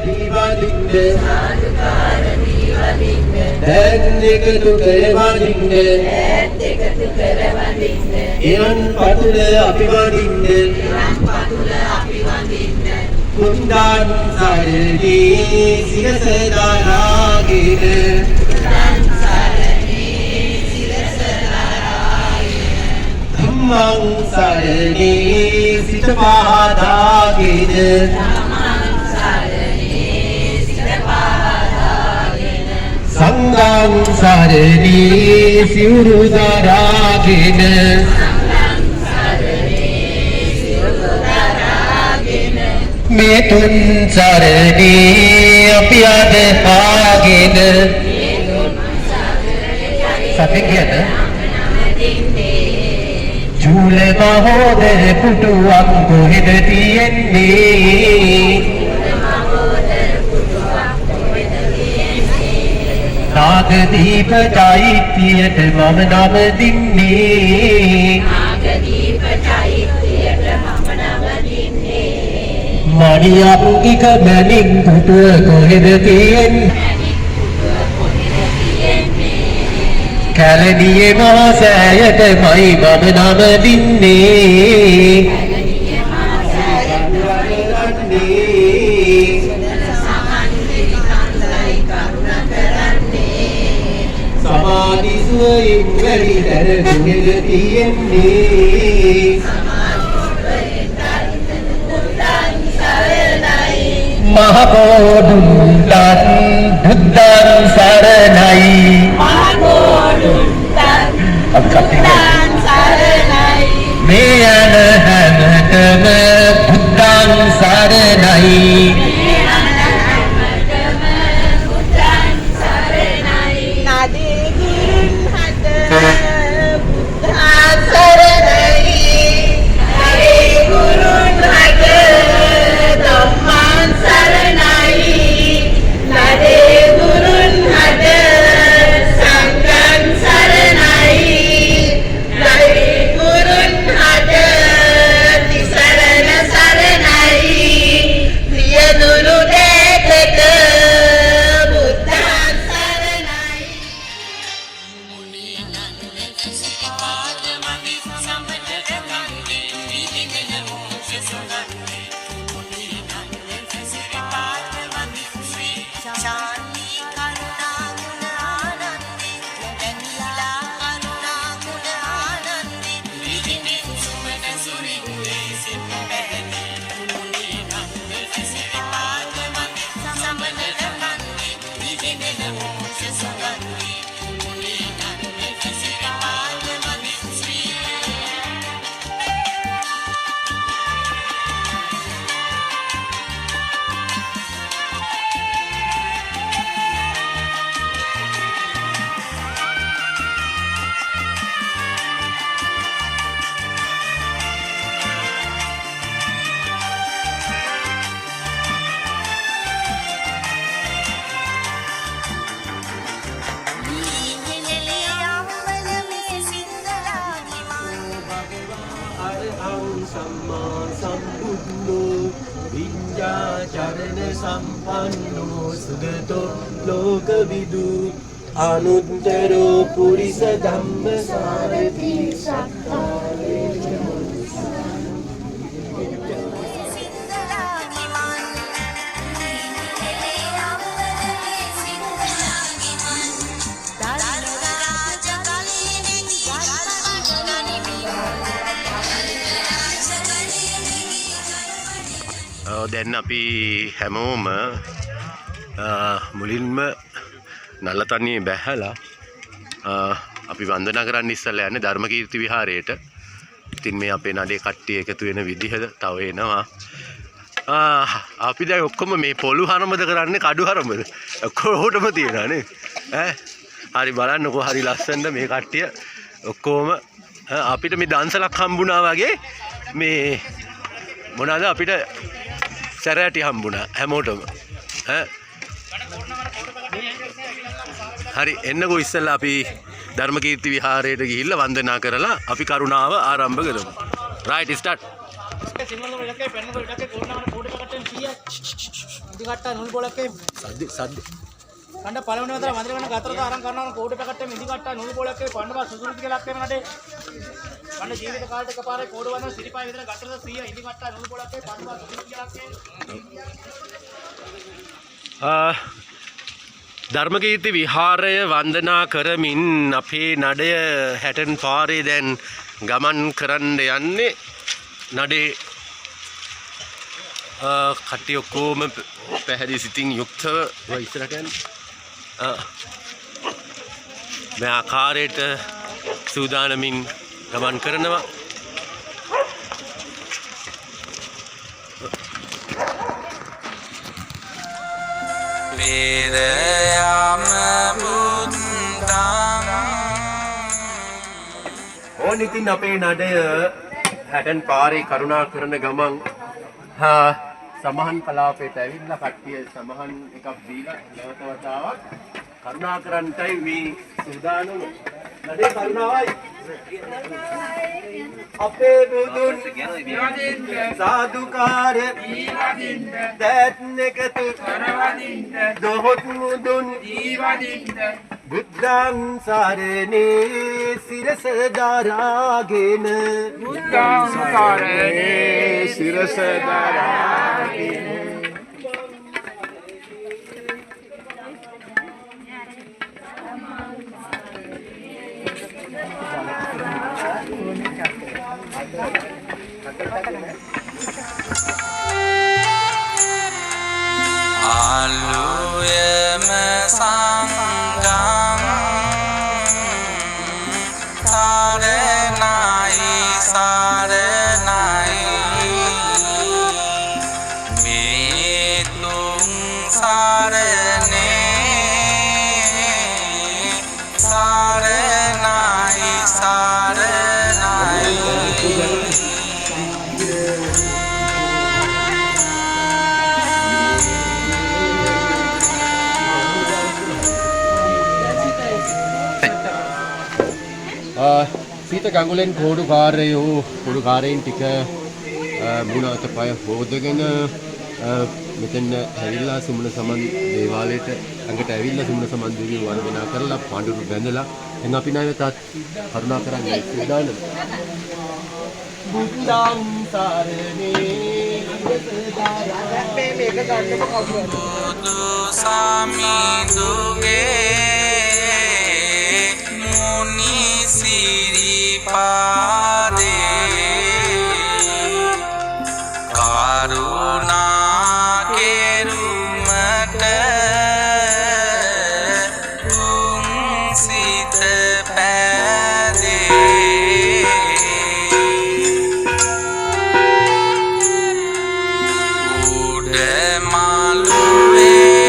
දීවදින්න දැන් එකතු කරවදින්න එයන් පතුල අපි වදින්න කුන්දාන් සරණී සිරස දාරාගෙන ධම්මං සරණී සිත පහදාගෙන සංඝං සරණී සිවුරු දරාගෙන මේ තුන් සරණී අපි අද පාගෙන සතෙක් කියන චූල මහෝදර පුටුවක් කොහෙද තියෙන්නේ නාගදීප චෛත්‍යයට මම නම දින්නේ මණියක් එක මැණික් පුටුව කොහෙද තියෙන්නේ කැලණියේ මහා සෑයට මයි මම නම දින්නේ සමාධි සුවයෙන් වැඩි දර කොහෙද තියෙන්නේ මහ බෝධුන්තන් බුද්ධං සරණයි මහ බෝධුන්තන් බුද්ධං සරණයි මේ යන හැමතෙම බුද්ධං සරණයි चरण संपन्नो सुगतो लोकविदु अनुत्तरो पुरिस धम्म सारथी දැන් අපි හැමෝම මුලින්ම නලතනියේ බැහැලා අපි වන්දනා කරන්න ඉස්සෙල්ලා යන්නේ ධර්මකීර්ති විහාරයට. ඉතින් මේ අපේ නඩේ කට්ටිය එකතු වෙන විදිහ තව එනවා. අපි දැන් ඔක්කොම මේ පොළු හරමද කරන්නේ කඩු හරමද? ඔක්කොටම තියෙනවා නේ. හරි බලන්නකෝ හරි ලස්සනද මේ කට්ටිය ඔක්කොම අපිට මේ දන්සලක් හම්බුණා වගේ මේ මොනවාද අපිට සැරෑටි හම්බුණා හැමෝටම හරි එන්නකෝ ඉස්සෙල්ලා අපි ධර්මකීර්ති විහාරයට ගිහිල්ලා වන්දනා කරලා අපි කරුණාව ආරම්භ කරමු. right start. ඉදි කට්ටා නුල් බෝලක්කේ සද්ද කණ්ඩ පළවෙනි වතර මන්දිර වෙන ගතරට අරන් කරනවා කෝටි පැකට්ටේ ඉදි කට්ටා නුල් බෝලක්කේ පණ්ඩවා සුසුරුත් කියලා ලක්කේ නඩේ කණ්ඩ ජීවිත කාලෙට එකපාරේ කෝඩ වන්න සිරිපාය විතර ගතරට 100 ඉදි කට්ටා නුල් බෝලක්කේ පණ්ඩවා සුසුරුත් කියලා ලක්කේ ධර්මකීර්ති විහාරය වන්දනා කරමින් අපේ නඩය හැටන් පාරේ දැන් ගමන් කරන්න යන්නේ නඩේ කට්ටිය ඔක්කොම පැහැදිලි සිතින් යුක්තව ඉස්සරහට මේ ආකාරයට සූදානමින් ගමන් කරනවා ඕන ඉතින් අපේ නඩය හැටන් පාරේ කරුණා කරන ගමන් සමහන් කලාපයට ඇවිල්ලා කට්ටිය සමහන් එකක් දීලා නැවත වතාවක් කරුණා කරන්නටයි මේ සූදානම නඩේ කරුණාවයි අපේ බුදුන් සාදුකාර දැත් එකතු දොහොත් මුදුන් බුද්ධං සරණේ සිරස දරාගෙන බුද්ධං සරණේ සිරස දරාගෙන Aluyam sangam saranai metung sarane saranai සීත ගඟුලෙන් කෝඩුකාරයන් ටික මුණ අතපය හොදගෙන මෙතන ඇවිල්ලා සුමන සමන් දේවාලයට ළඟට ඇවිල්ලා සුමන සමන් දේවිය වන්දනා කරලා පඬුරු බැඳලා දැන් අපි නැවතත් කරුණා කරන්නේ සූදානම් බුද්ධං සරණේ මේක ගන්නකො කවුරුද බුදු සමිඳුගේ මුනි සිරිපාදේ කරුණා කෙරුමට උන් සිත පැදේ උඩ මළුවේ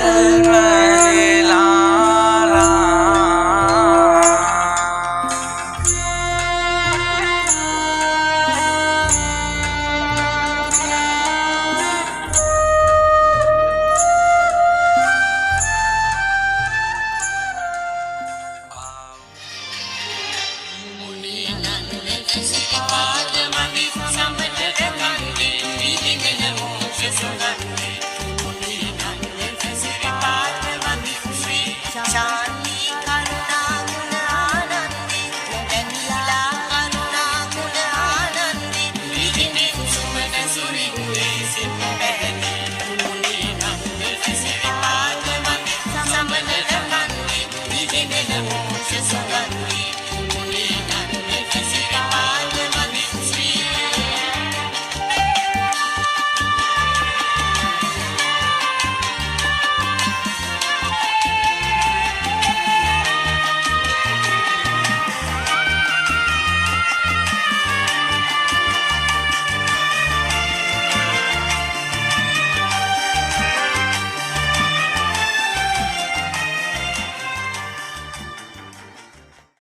සරණ